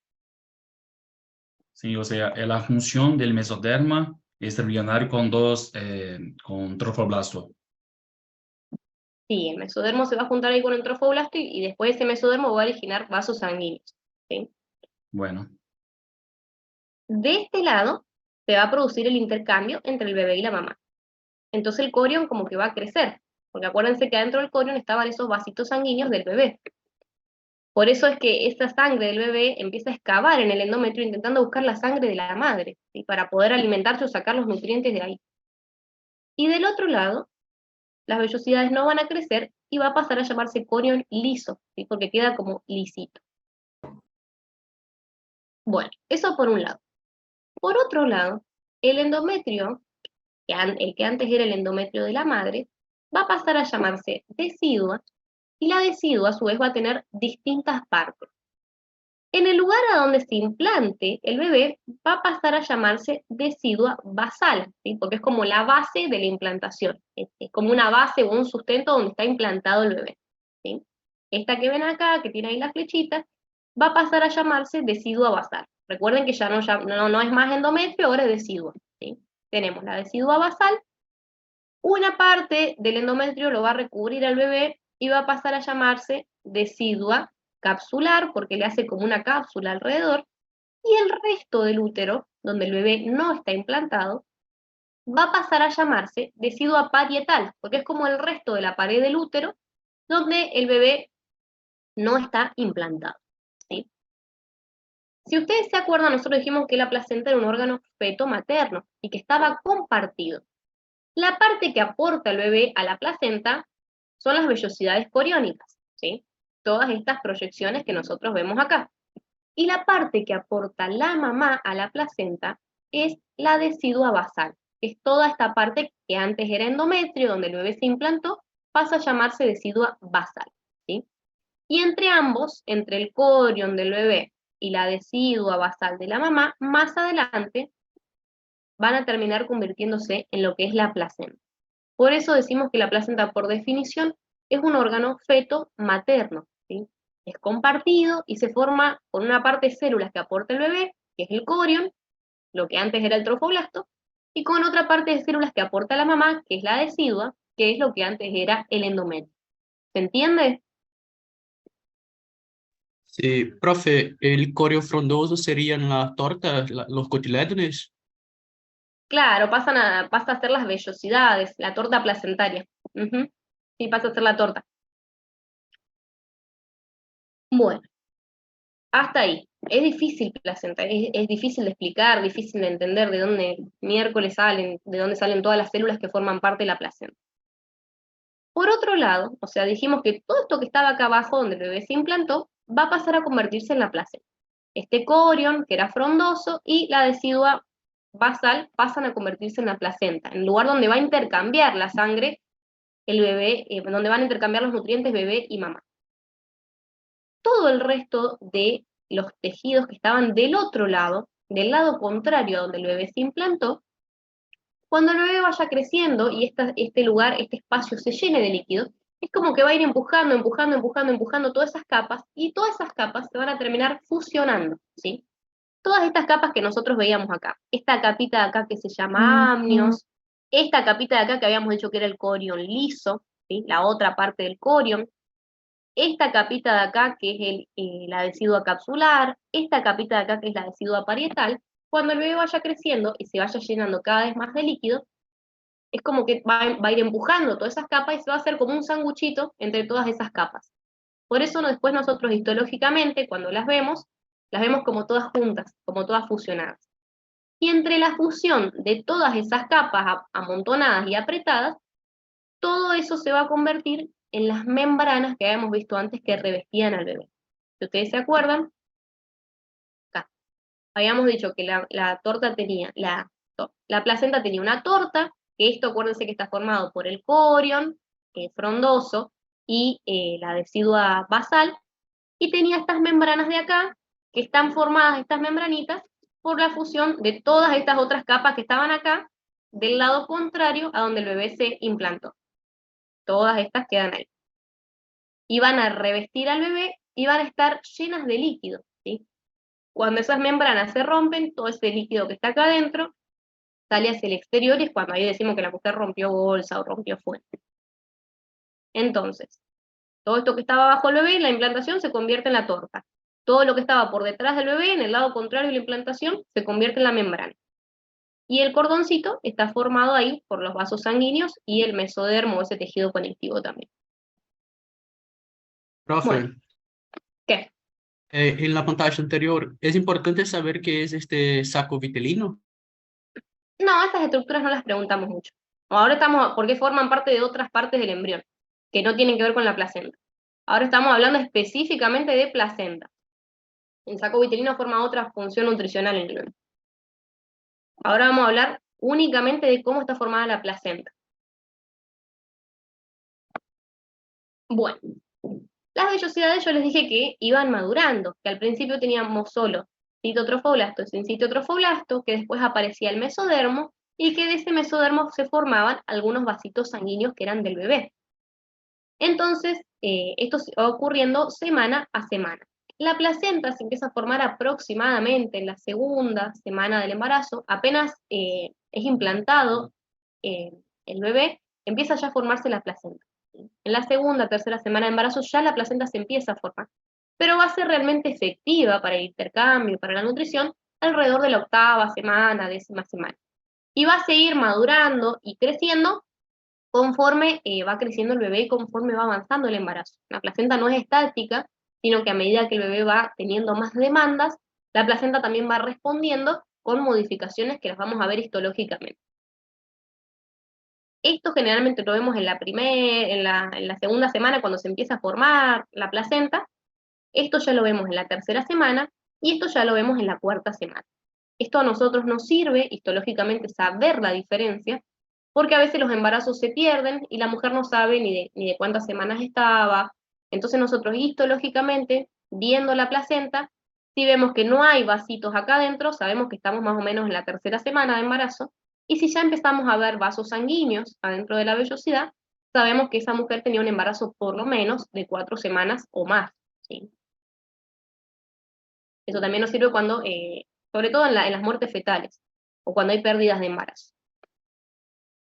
sí, o sea, la función del mesoderma es relacionar con con trofoblasto. Sí, el mesodermo se va a juntar ahí con el trofoblasto y después ese mesodermo va a originar vasos sanguíneos. ¿Sí? Bueno, De este lado se va a producir el intercambio entre el bebé y la mamá. Entonces el corión como que va a crecer, porque acuérdense que adentro del corión estaban esos vasitos sanguíneos del bebé. Por eso es que esa sangre del bebé empieza a excavar en el endometrio intentando buscar la sangre de la madre, ¿sí? Para poder alimentarse o sacar los nutrientes de ahí. Y del otro lado, las vellosidades no van a crecer y va a pasar a llamarse corión liso, ¿sí? Porque queda como lisito. Bueno, eso por un lado. Por otro lado, el endometrio, el que antes era el endometrio de la madre, va a pasar a llamarse decidua, y la decidua a su vez va a tener distintas partes. En el lugar a donde se implante el bebé va a pasar a llamarse decidua basal, ¿sí? Porque es como la base de la implantación, es como una base o un sustento donde está implantado el bebé. ¿Sí? Esta que ven acá, que tiene ahí las flechitas, va a pasar a llamarse decidua basal. Recuerden que ya no es más endometrio, ahora es decidua. ¿Sí? Tenemos la decidua basal, una parte del endometrio lo va a recubrir al bebé y va a pasar a llamarse decidua capsular, porque le hace como una cápsula alrededor, y el resto del útero, donde el bebé no está implantado, va a pasar a llamarse decidua parietal, porque es como el resto de la pared del útero, donde el bebé no está implantado. ¿Sí? Si ustedes se acuerdan, nosotros dijimos que la placenta era un órgano feto-materno y que estaba compartido. La parte que aporta el bebé a la placenta son las vellosidades coriónicas, ¿sí? Todas estas proyecciones que nosotros vemos acá. Y la parte que aporta la mamá a la placenta es la decidua basal, que es toda esta parte que antes era endometrio, donde el bebé se implantó, pasa a llamarse decidua basal, ¿sí? Y entre ambos, entre el corión del bebé y la decidua basal de la mamá, más adelante van a terminar convirtiéndose en lo que es la placenta. Por eso decimos que la placenta, por definición, es un órgano feto-materno, ¿sí? Es compartido y se forma por una parte de células que aporta el bebé, que es el corión, lo que antes era el trofoblasto, y con otra parte de células que aporta la mamá, que es la decidua, que es lo que antes era el endometrio. ¿Se entiende? Sí, profe, el corio frondoso serían las tortas, los cotilédones. Claro, pasa a ser las vellosidades, la torta placentaria. Ujú. Sí, pasa a ser la torta. Bueno, hasta ahí. Es difícil placenta, es difícil de explicar, difícil de entender de dónde miércoles salen, de dónde salen todas las células que forman parte de la placenta. Por otro lado, o sea, dijimos que todo esto que estaba acá abajo, donde el bebé se implantó, va a pasar a convertirse en la placenta. Este corión, que era frondoso, y la decidua basal pasan a convertirse en la placenta, en el lugar donde va a intercambiar la sangre el bebé, donde van a intercambiar los nutrientes bebé y mamá. Todo el resto de los tejidos que estaban del otro lado, del lado contrario a donde el bebé se implantó, cuando el bebé vaya creciendo y este lugar, este espacio se llene de líquido, es como que va a ir empujando, empujando, empujando, empujando todas esas capas, y todas esas capas se van a terminar fusionando, ¿sí? Todas estas capas que nosotros veíamos acá, esta capita de acá que se llama amnios, esta capita de acá que habíamos dicho que era el corión liso, ¿sí? La otra parte del corión, esta capita de acá que es la decidua capsular, esta capita de acá que es la decidua parietal, cuando el bebé vaya creciendo y se vaya llenando cada vez más de líquido, es como que va a ir empujando todas esas capas y se va a hacer como un sanguchito entre todas esas capas. Por eso después nosotros histológicamente, cuando las vemos como todas juntas, como todas fusionadas. Y entre la fusión de todas esas capas amontonadas y apretadas, todo eso se va a convertir en las membranas que habíamos visto antes que revestían al bebé. Si ustedes se acuerdan, acá, habíamos dicho que la torta tenía, la placenta tenía una torta, que esto acuérdense que está formado por el corion frondoso y la decidua basal, y tenía estas membranas de acá, que están formadas, estas membranitas, por la fusión de todas estas otras capas que estaban acá, del lado contrario a donde el bebé se implantó. Todas estas quedan ahí. Y van a revestir al bebé y van a estar llenas de líquido, ¿sí? Cuando esas membranas se rompen, todo ese líquido que está acá adentro sale hacia el exterior, y es cuando ahí decimos que la mujer rompió bolsa o rompió fuente. Entonces, todo esto que estaba bajo el bebé, la implantación se convierte en la torta. Todo lo que estaba por detrás del bebé, en el lado contrario de la implantación, se convierte en la membrana. Y el cordoncito está formado ahí por los vasos sanguíneos y el mesodermo, ese tejido conectivo también. Profe, Bueno, ¿qué? en la pantalla anterior, ¿es importante saber qué es este saco vitelino? No, estas estructuras no las preguntamos mucho. Ahora estamos, porque forman parte de otras partes del embrión, que no tienen que ver con la placenta. Ahora estamos hablando específicamente de placenta. El saco vitelino forma otra función nutricional en el bebé. Ahora vamos a hablar únicamente de cómo está formada la placenta. Bueno, las vellosidades yo les dije que iban madurando, que al principio teníamos solo citotrofoblasto y sincitotrofoblasto, que después aparecía el mesodermo, y que de ese mesodermo se formaban algunos vasitos sanguíneos que eran del bebé. Entonces, esto va ocurriendo semana a semana. La placenta se empieza a formar aproximadamente en la segunda semana del embarazo, apenas es implantado el bebé, empieza ya a formarse la placenta. En la segunda, tercera semana de embarazo ya la placenta se empieza a formar, pero va a ser realmente efectiva para el intercambio, para la nutrición, alrededor de la octava semana, 10ª semana. Y va a seguir madurando y creciendo conforme va creciendo el bebé y conforme va avanzando el embarazo. La placenta no es estática, sino que a medida que el bebé va teniendo más demandas, la placenta también va respondiendo con modificaciones que las vamos a ver histológicamente. Esto generalmente lo vemos en la segunda semana, cuando se empieza a formar la placenta. Esto ya lo vemos en la tercera semana, y esto ya lo vemos en la cuarta semana. Esto a nosotros nos sirve histológicamente saber la diferencia, porque a veces los embarazos se pierden y la mujer no sabe ni de cuántas semanas estaba. Entonces nosotros histológicamente, viendo la placenta, si vemos que no hay vasitos acá adentro, sabemos que estamos más o menos en la tercera semana de embarazo, y si ya empezamos a ver vasos sanguíneos adentro de la vellosidad, sabemos que esa mujer tenía un embarazo por lo menos de 4 semanas o más, ¿sí? Eso también nos sirve cuando, sobre todo en las muertes fetales, o cuando hay pérdidas de embarazo.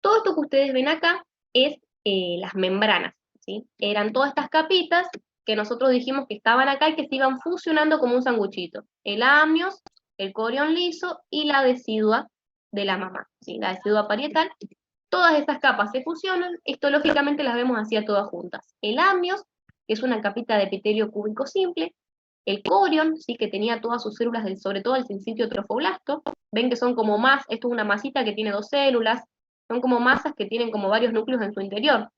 Todo esto que ustedes ven acá es las membranas, ¿sí? Eran todas estas capitas que nosotros dijimos que estaban acá y que se iban fusionando como un sanguchito. El amnios, el corion liso y la decidua de la mamá, ¿sí? La decidua parietal. Todas estas capas se fusionan, histológicamente las vemos así a todas juntas. El amnios, que es una capita de epitelio cúbico simple, el corion, ¿sí? Que tenía todas sus células, sobre todo el sincitio trofoblasto, ven que son como más, esto es una masita que tiene 2 células, son como masas que tienen como varios núcleos en su interior.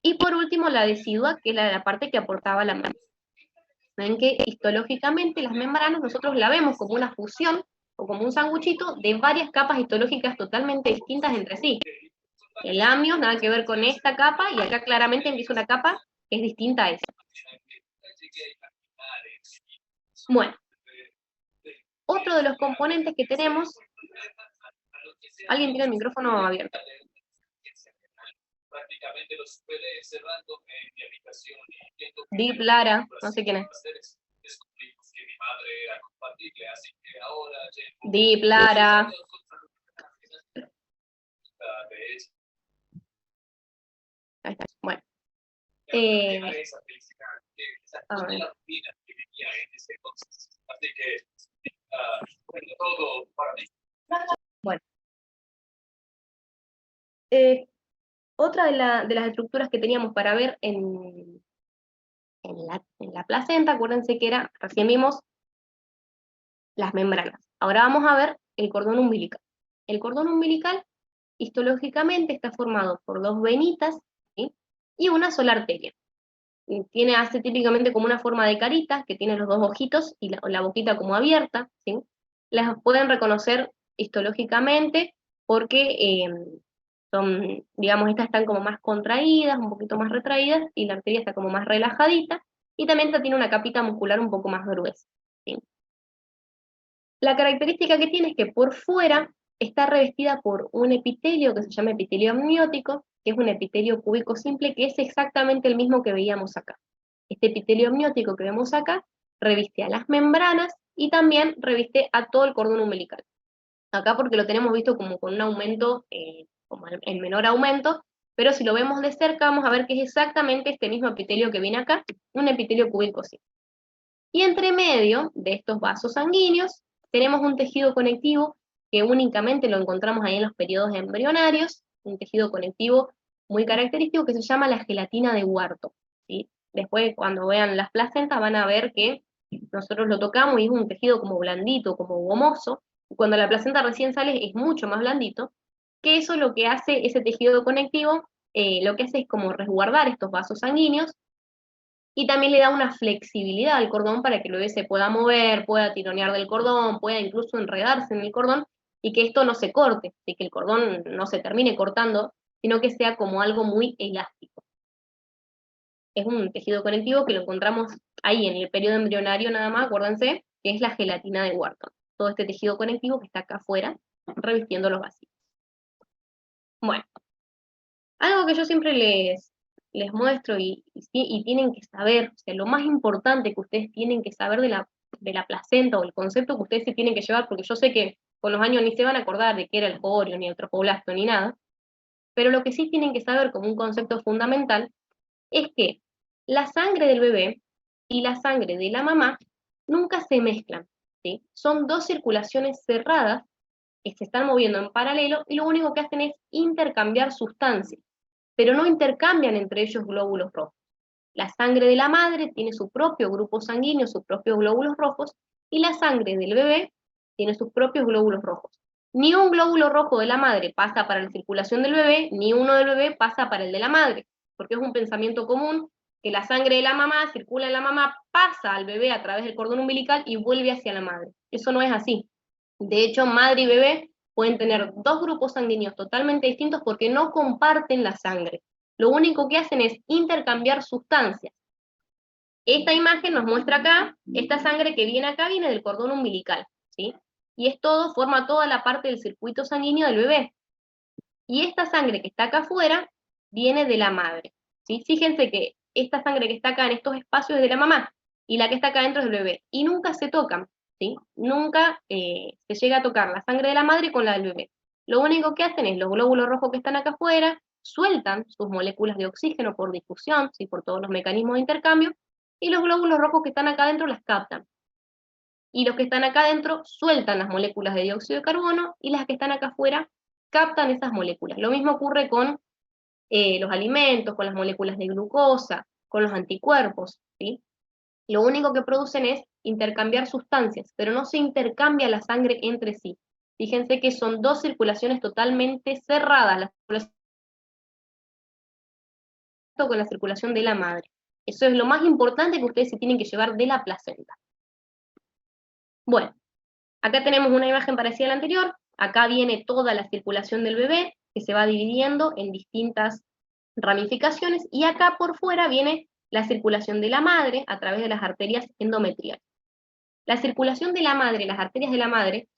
Y por último la decidua, que es la parte que aportaba la mamá. Ven que histológicamente las membranas nosotros la vemos como una fusión, o como un sanguchito de varias capas histológicas totalmente distintas entre sí. El amnios nada que ver con esta capa, y acá claramente empieza una capa que es distinta a esa. Bueno, otro de los componentes que tenemos, alguien tiene el micrófono abierto. Deep Lara, no sé quién es. Deep Lara. Ahí está, bueno. A ver. Bueno. Otra de las estructuras que teníamos para ver en la placenta, acuérdense que recién vimos las membranas. Ahora vamos a ver el cordón umbilical. El cordón umbilical, histológicamente, está formado por 2 venitas, ¿sí? y una sola arteria. Hace típicamente como una forma de carita, que tiene los dos ojitos y la boquita como abierta, ¿sí? Las pueden reconocer histológicamente porque son, digamos, estas están como más contraídas, un poquito más retraídas, y la arteria está como más relajadita, y también esta tiene una capita muscular un poco más gruesa, ¿sí? La característica que tiene es que por fuera está revestida por un epitelio que se llama epitelio amniótico, que es un epitelio cúbico simple, que es exactamente el mismo que veíamos acá. Este epitelio amniótico que vemos acá reviste a las membranas y también reviste a todo el cordón umbilical. Acá porque lo tenemos visto como con un aumento, como en menor aumento, pero si lo vemos de cerca vamos a ver que es exactamente este mismo epitelio que viene acá, un epitelio cúbico simple. Y entre medio de estos vasos sanguíneos tenemos un tejido conectivo que únicamente lo encontramos ahí en los periodos embrionarios, un tejido conectivo muy característico que se llama la gelatina de Wharton, ¿sí? Después cuando vean las placentas van a ver que nosotros lo tocamos y es un tejido como blandito, como gomoso, y cuando la placenta recién sale es mucho más blandito, que eso lo que hace ese tejido conectivo, lo que hace es como resguardar estos vasos sanguíneos, y también le da una flexibilidad al cordón para que el bebé se pueda mover, pueda tironear del cordón, pueda incluso enredarse en el cordón, y que esto no se corte, y que el cordón no se termine cortando, sino que sea como algo muy elástico. Es un tejido conectivo que lo encontramos ahí en el periodo embrionario nada más, acuérdense, que es la gelatina de Wharton. Todo este tejido conectivo que está acá afuera, revistiendo los vasitos. Bueno, algo que yo siempre les muestro y tienen que saber, o sea, lo más importante que ustedes tienen que saber de la placenta, o el concepto que ustedes se tienen que llevar, porque yo sé que con los años ni se van a acordar de qué era el jorio, ni el tropoblasto, ni nada, pero lo que sí tienen que saber como un concepto fundamental es que la sangre del bebé y la sangre de la mamá nunca se mezclan, ¿sí? Son dos circulaciones cerradas que se están moviendo en paralelo y lo único que hacen es intercambiar sustancias, pero no intercambian entre ellos glóbulos rojos. La sangre de la madre tiene su propio grupo sanguíneo, sus propios glóbulos rojos, y la sangre del bebé tiene sus propios glóbulos rojos. Ni un glóbulo rojo de la madre pasa para la circulación del bebé, ni uno del bebé pasa para el de la madre, porque es un pensamiento común que la sangre de la mamá circula en la mamá, pasa al bebé a través del cordón umbilical y vuelve hacia la madre. Eso no es así. De hecho, madre y bebé pueden tener dos grupos sanguíneos totalmente distintos porque no comparten la sangre. Lo único que hacen es intercambiar sustancias. Esta imagen nos muestra acá, esta sangre que viene acá viene del cordón umbilical, ¿sí? Y forma toda la parte del circuito sanguíneo del bebé. Y esta sangre que está acá afuera viene de la madre, ¿sí? Fíjense que esta sangre que está acá en estos espacios es de la mamá, y la que está acá adentro es del bebé, y nunca se tocan, ¿sí? Nunca se llega a tocar la sangre de la madre con la del bebé. Lo único que hacen es los glóbulos rojos que están acá afuera, sueltan sus moléculas de oxígeno por difusión, ¿sí? Por todos los mecanismos de intercambio, y los glóbulos rojos que están acá adentro las captan. Y los que están acá adentro sueltan las moléculas de dióxido de carbono, y las que están acá afuera captan esas moléculas. Lo mismo ocurre con los alimentos, con las moléculas de glucosa, con los anticuerpos, ¿sí? Lo único que producen es intercambiar sustancias, pero no se intercambia la sangre entre sí. Fíjense que son dos circulaciones totalmente cerradas, la circulación con la circulación de la madre. Eso es lo más importante que ustedes se tienen que llevar de la placenta. Bueno, acá tenemos una imagen parecida a la anterior, acá viene toda la circulación del bebé, que se va dividiendo en distintas ramificaciones, y acá por fuera viene la circulación de la madre a través de las arterias endometriales. La circulación de la madre, las arterias de la madre,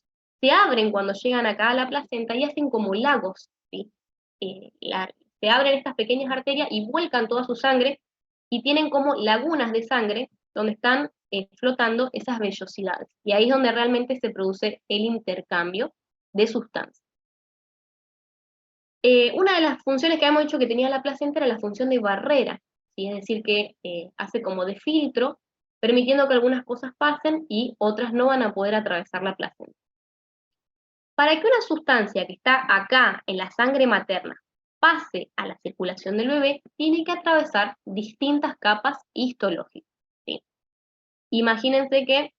se abren cuando llegan acá a la placenta y hacen como lagos, ¿sí? Se abren estas pequeñas arterias y vuelcan toda su sangre, y tienen como lagunas de sangre donde están flotando esas vellosidades, y ahí es donde realmente se produce el intercambio de sustancias. Una de las funciones que hemos dicho que tenía la placenta era la función de barrera, ¿sí? Es decir, que hace como de filtro, permitiendo que algunas cosas pasen y otras no van a poder atravesar la placenta. Para que una sustancia que está acá en la sangre materna pase a la circulación del bebé, tiene que atravesar distintas capas histológicas, ¿sí? Imagínense que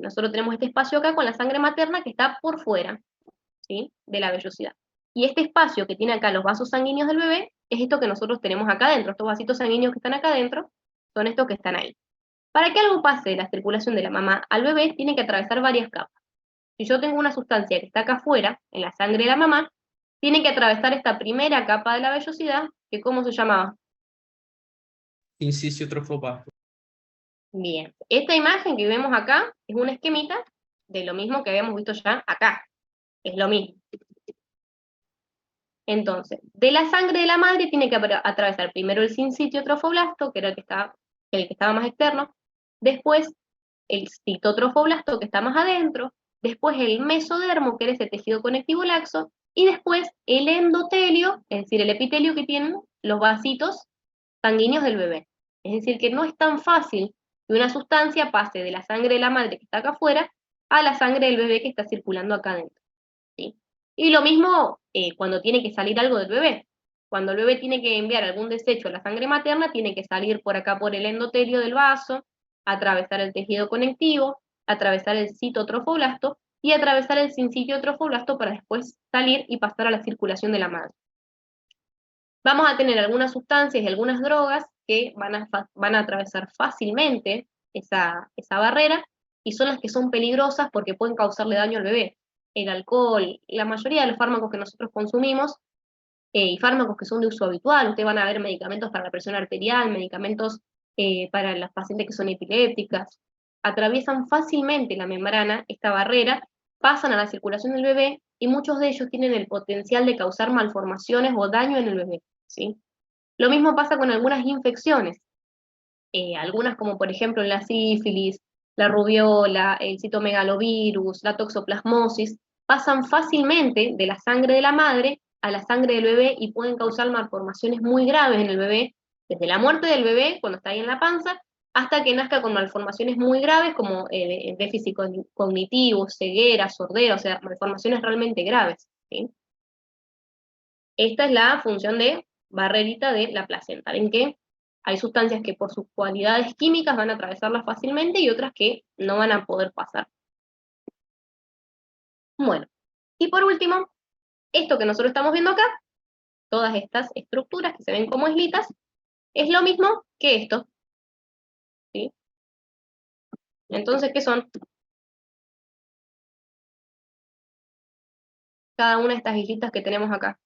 nosotros tenemos este espacio acá con la sangre materna que está por fuera, ¿sí? De la vellosidad. Y este espacio que tiene acá los vasos sanguíneos del bebé es esto que nosotros tenemos acá adentro. Estos vasitos sanguíneos que están acá adentro son estos que están ahí. Para que algo pase de la circulación de la mamá al bebé, tiene que atravesar varias capas. Si yo tengo una sustancia que está acá afuera, en la sangre de la mamá, tiene que atravesar esta primera capa de la vellosidad, que ¿cómo se llamaba? Sincício trofoblasto. Bien, esta imagen que vemos acá es una esquemita de lo mismo que habíamos visto ya acá. Es lo mismo. Entonces, de la sangre de la madre tiene que atravesar primero el sincitio trofoblasto, que era el que estaba más externo, después el citotrofoblasto, que está más adentro, después el mesodermo, que era ese tejido conectivo laxo, y después el endotelio, es decir, el epitelio que tienen los vasitos sanguíneos del bebé. Es decir, que no es tan fácil que una sustancia pase de la sangre de la madre que está acá afuera a la sangre del bebé que está circulando acá adentro, ¿sí? Y lo mismo cuando tiene que salir algo del bebé. Cuando el bebé tiene que enviar algún desecho a la sangre materna, tiene que salir por acá por el endotelio del vaso, atravesar el tejido conectivo, atravesar el citotrofoblasto y atravesar el sincitio trofoblasto para después salir y pasar a la circulación de la madre. Vamos a tener algunas sustancias y algunas drogas que van a atravesar fácilmente esa barrera, y son las que son peligrosas porque pueden causarle daño al bebé. El alcohol, la mayoría de los fármacos que nosotros consumimos, y fármacos que son de uso habitual, ustedes van a ver medicamentos para la presión arterial, medicamentos para las pacientes que son epilépticas, atraviesan fácilmente la membrana, esta barrera, pasan a la circulación del bebé, y muchos de ellos tienen el potencial de causar malformaciones o daño en el bebé, ¿sí? Lo mismo pasa con algunas infecciones, algunas como por ejemplo la sífilis, la rubiola, el citomegalovirus, la toxoplasmosis, pasan fácilmente de la sangre de la madre a la sangre del bebé y pueden causar malformaciones muy graves en el bebé, desde la muerte del bebé, cuando está ahí en la panza, hasta que nazca con malformaciones muy graves como déficit cognitivo, ceguera, sordera, o sea, malformaciones realmente graves, ¿sí? Esta es la función de barrerita de la placenta. ¿Ven que hay sustancias que por sus cualidades químicas van a atravesarlas fácilmente y otras que no van a poder pasar? Bueno, y por último, esto que nosotros estamos viendo acá, todas estas estructuras que se ven como islitas, es lo mismo que esto, ¿sí? Entonces, ¿qué son? Cada una de estas islitas que tenemos acá.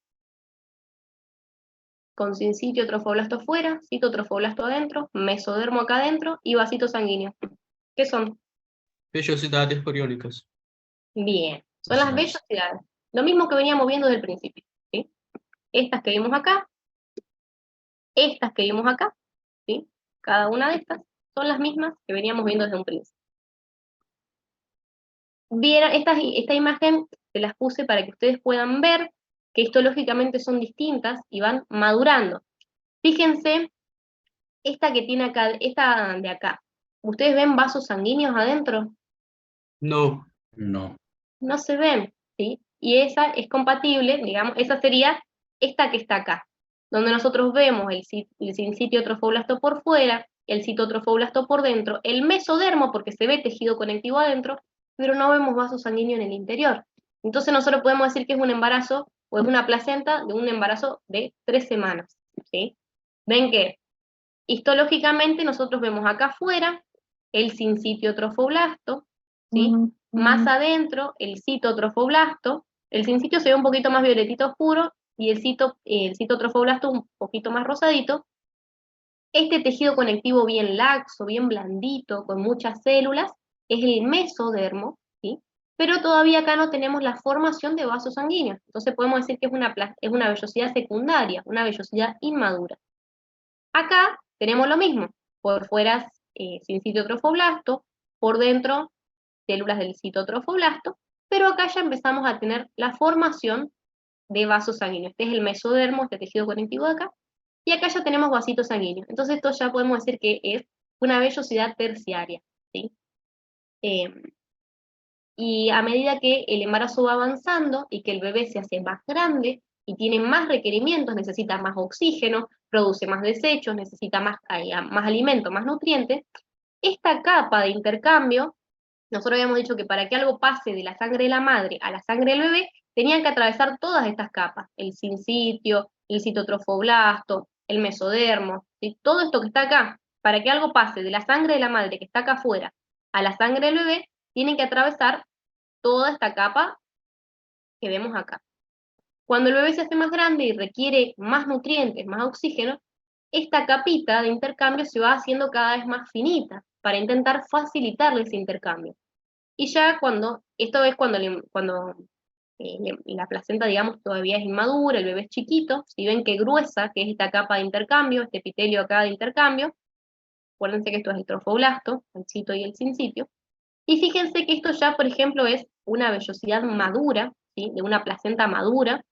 Con sincitio trofoblasto fuera, citotrofoblasto adentro, mesodermo acá adentro y vasito sanguíneo. ¿Qué son? Vellosidades coriónicas. Bien, son las Eso es. vellosidades. Lo mismo que veníamos viendo desde el principio, ¿sí? Estas que vimos acá, estas que vimos acá, ¿sí? Cada una de estas son las mismas que veníamos viendo desde un principio. Vieron, esta imagen se las puse para que ustedes puedan ver que histológicamente son distintas y van madurando. Fíjense, esta que tiene acá, esta de acá, ¿ustedes ven vasos sanguíneos adentro? No. No. No se ven, ¿sí? Y esa es compatible, digamos, esa sería esta que está acá, donde nosotros vemos el sincitio trofoblasto por fuera, el citotrofoblasto por dentro, el mesodermo, porque se ve tejido conectivo adentro, pero no vemos vaso sanguíneo en el interior. Entonces nosotros podemos decir que es un embarazo, o es una placenta de un embarazo de 3 semanas, ¿sí? Ven que histológicamente nosotros vemos acá afuera el sincitio trofoblasto, ¿sí? Más adentro el citotrofoblasto, el sincitio se ve un poquito más violetito oscuro, y el citotrofoblasto un poquito más rosadito. Este tejido conectivo bien laxo, bien blandito, con muchas células, es el mesodermo, ¿sí? Pero todavía acá no tenemos la formación de vasos sanguíneos, entonces podemos decir que es una vellosidad secundaria, una vellosidad inmadura. Acá tenemos lo mismo, por fuera sincitio trofoblasto, por dentro células del citotrofoblasto, pero acá ya empezamos a tener la formación de vasos sanguíneos. Este es el mesodermo, este tejido conectivo de acá, y acá ya tenemos vasitos sanguíneos. Entonces esto ya podemos decir que es una vellosidad terciaria, ¿sí? Y a medida que el embarazo va avanzando y que el bebé se hace más grande y tiene más requerimientos, necesita más oxígeno, produce más desechos, necesita más alimento, más nutrientes, esta capa de intercambio, nosotros habíamos dicho que para que algo pase de la sangre de la madre a la sangre del bebé, tenían que atravesar todas estas capas, el sincitio, el citotrofoblasto, el mesodermo, ¿sí? Todo esto que está acá, para que algo pase de la sangre de la madre que está acá afuera a la sangre del bebé, tienen que atravesar toda esta capa que vemos acá. Cuando el bebé se hace más grande y requiere más nutrientes, más oxígeno, esta capita de intercambio se va haciendo cada vez más finita para intentar facilitarle ese intercambio. Y ya esto es cuando la placenta, digamos, todavía es inmadura, el bebé es chiquito, si ven qué gruesa que es esta capa de intercambio, este epitelio acá de intercambio, acuérdense que esto es el trofoblasto, el cito y el sincitio, y fíjense que esto ya, por ejemplo, es una vellosidad madura, ¿sí? De una placenta madura,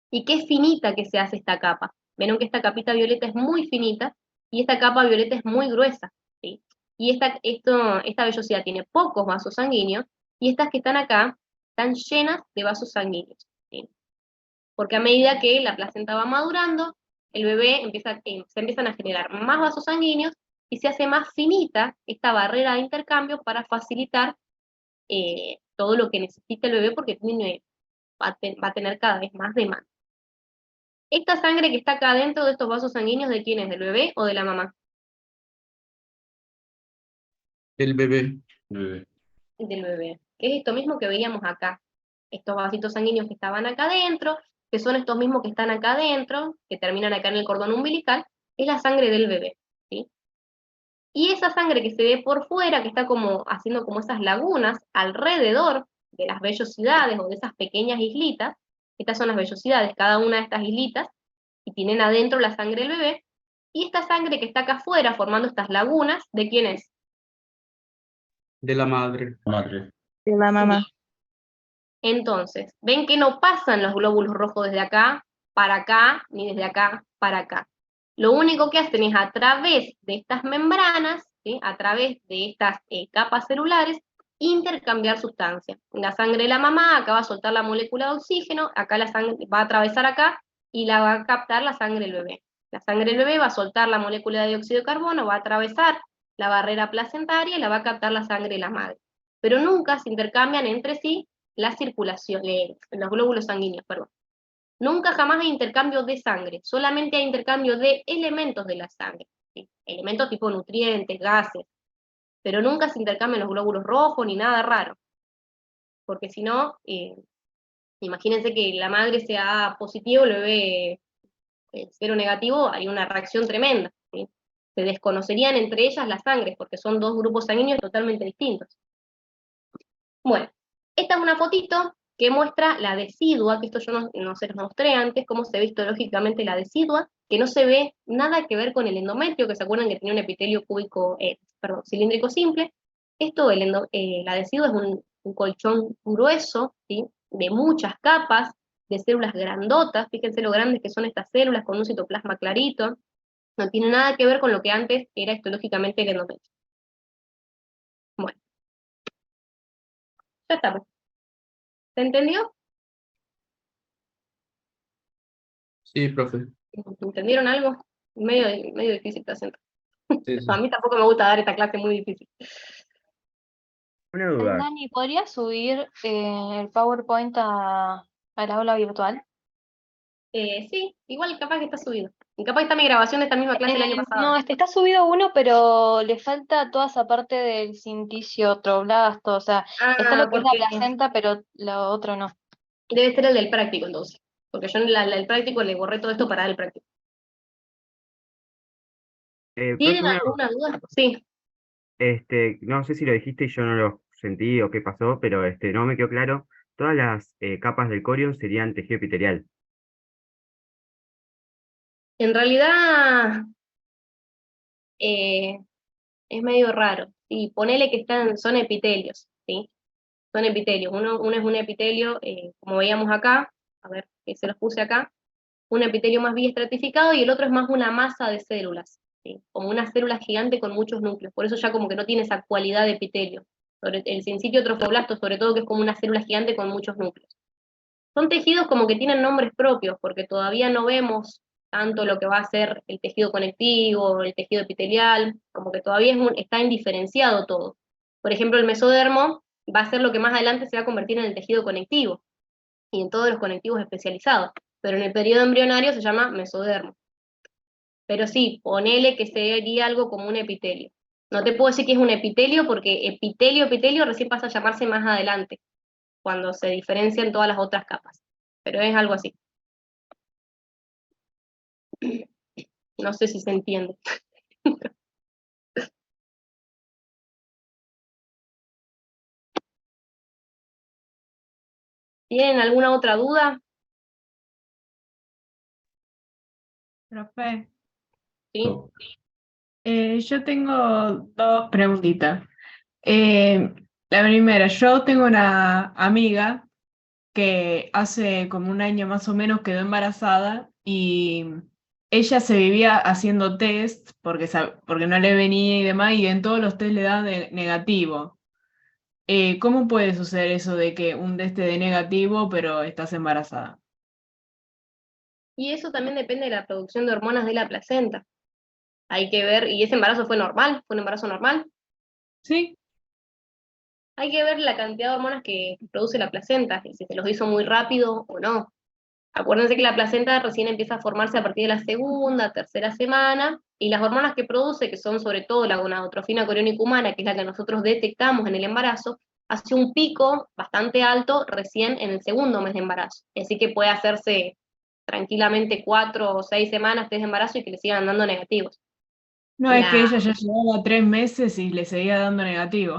y qué finita que se hace esta capa. Vieron que esta capita violeta es muy finita, y esta capa violeta es muy gruesa, ¿sí? Y esta vellosidad tiene pocos vasos sanguíneos, y estas que están acá están llenas de vasos sanguíneos, ¿sí? Porque a medida que la placenta va madurando, el bebé se empiezan a generar más vasos sanguíneos, y se hace más finita esta barrera de intercambio para facilitar todo lo que necesita el bebé, porque va a tener cada vez más demanda. Esta sangre que está acá dentro de estos vasos sanguíneos, ¿de quién es? ¿Del bebé o de la mamá? El bebé. Bebé. Del bebé. Que es esto mismo que veíamos acá. Estos vasitos sanguíneos que estaban acá adentro, que son estos mismos que están acá adentro, que terminan acá en el cordón umbilical, es la sangre del bebé, ¿sí? Y esa sangre que se ve por fuera, que está como haciendo como esas lagunas alrededor de las vellosidades o de esas pequeñas islitas, estas son las vellosidades, cada una de estas islitas, y tienen adentro la sangre del bebé, y esta sangre que está acá afuera formando estas lagunas, ¿de quién es? De la madre. Madre. De la mamá. Entonces, ven que no pasan los glóbulos rojos desde acá para acá, ni desde acá para acá. Lo único que hacen es a través de estas membranas, ¿sí? A través de estas capas celulares, intercambiar sustancias. La sangre de la mamá, acá va a soltar la molécula de oxígeno, acá la sangre va a atravesar acá, y la va a captar la sangre del bebé. La sangre del bebé va a soltar la molécula de dióxido de carbono, va a atravesar la barrera placentaria y la va a captar la sangre de la madre. Pero nunca se intercambian entre sí la circulación, los glóbulos sanguíneos, perdón. Nunca jamás hay intercambio de sangre, solamente hay intercambio de elementos de la sangre, ¿sí? Elementos tipo nutrientes, gases, pero nunca se intercambian los glóbulos rojos ni nada raro, porque si no, imagínense que la madre sea positivo, el bebé cero negativo, hay una reacción tremenda, ¿sí? Se desconocerían entre ellas las sangres, porque son dos grupos sanguíneos totalmente distintos. Bueno, esta es una fotito que muestra la decidua, que esto yo no se los mostré antes, cómo se ve histológicamente la decidua, que no se ve nada que ver con el endometrio, que se acuerdan que tenía un epitelio cúbico, cilíndrico simple. La decidua es un colchón grueso, ¿sí? De muchas capas, de células grandotas, fíjense lo grandes que son estas células, con un citoplasma clarito, no tiene nada que ver con lo que antes era histológicamente el endometrio. Bueno, ya estamos. ¿Se entendió? Sí, profe. ¿Entendieron algo? Medio difícil esta acento. Sí, sí. A mí tampoco me gusta dar esta clase muy difícil. Una duda. Dani, ¿podrías subir el PowerPoint al aula virtual? Sí, igual capaz que está subido. Y capaz que está mi grabación de esta misma clase del año pasado. No, está subido uno, pero le falta toda esa parte del cinticio, troblasto, o sea, está lo que es la porque placenta, pero lo otro no. debe ser el del práctico entonces. Porque yo en el práctico le borré todo esto para dar el práctico. ¿Tienen Profe, alguna duda? Sí. no sé si lo dijiste y yo no lo sentí o qué pasó, pero no me quedó claro. Todas las capas del corion serían tejido epitelial. En realidad es medio raro. Sí, ponele que son epitelios, ¿sí? Son epitelios. Uno es un epitelio, como veíamos acá, a ver, que se los puse acá, un epitelio más biestratificado, y el otro es más una masa de células, ¿sí? Como una célula gigante con muchos núcleos, por eso ya como que no tiene esa cualidad de epitelio. El sincitio trofoblasto, sobre todo, que es como una célula gigante con muchos núcleos. Son tejidos como que tienen nombres propios, porque todavía no vemos tanto lo que va a ser el tejido conectivo, el tejido epitelial, como que todavía está indiferenciado todo. Por ejemplo, el mesodermo va a ser lo que más adelante se va a convertir en el tejido conectivo. y en todos los conectivos especializados, pero en el periodo embrionario se llama mesodermo. Pero sí, ponele que sería algo como un epitelio. No te puedo decir que es un epitelio porque epitelio recién pasa a llamarse más adelante, cuando se diferencian todas las otras capas. Pero es algo así. No sé si se entiende. ¿Tienen alguna otra duda? Profe, ¿Sí? yo tengo dos preguntitas. La primera, yo tengo una amiga que hace como un año más o menos quedó embarazada y ella se vivía haciendo test porque no le venía y demás, y en todos los test le dan negativo. ¿Cómo puede suceder eso de que un test te dé negativo pero estás embarazada? Y eso también depende de la producción de hormonas de la placenta. Hay que ver, ¿y ese embarazo fue normal? ¿Fue un embarazo normal? Sí, Hay que ver la cantidad de hormonas que produce la placenta, y si se los hizo muy rápido o no. Acuérdense que la placenta recién empieza a formarse a partir de la segunda, tercera semana, y las hormonas que produce, que son sobre todo la gonadotrofina coriónica humana, que es la que nosotros detectamos en el embarazo, hace un pico bastante alto recién en el segundo mes de embarazo. Así que puede hacerse tranquilamente 4 o 6 semanas test de embarazo y que le sigan dando negativos. no es que ella ya llevaba 3 meses y le seguía dando negativo.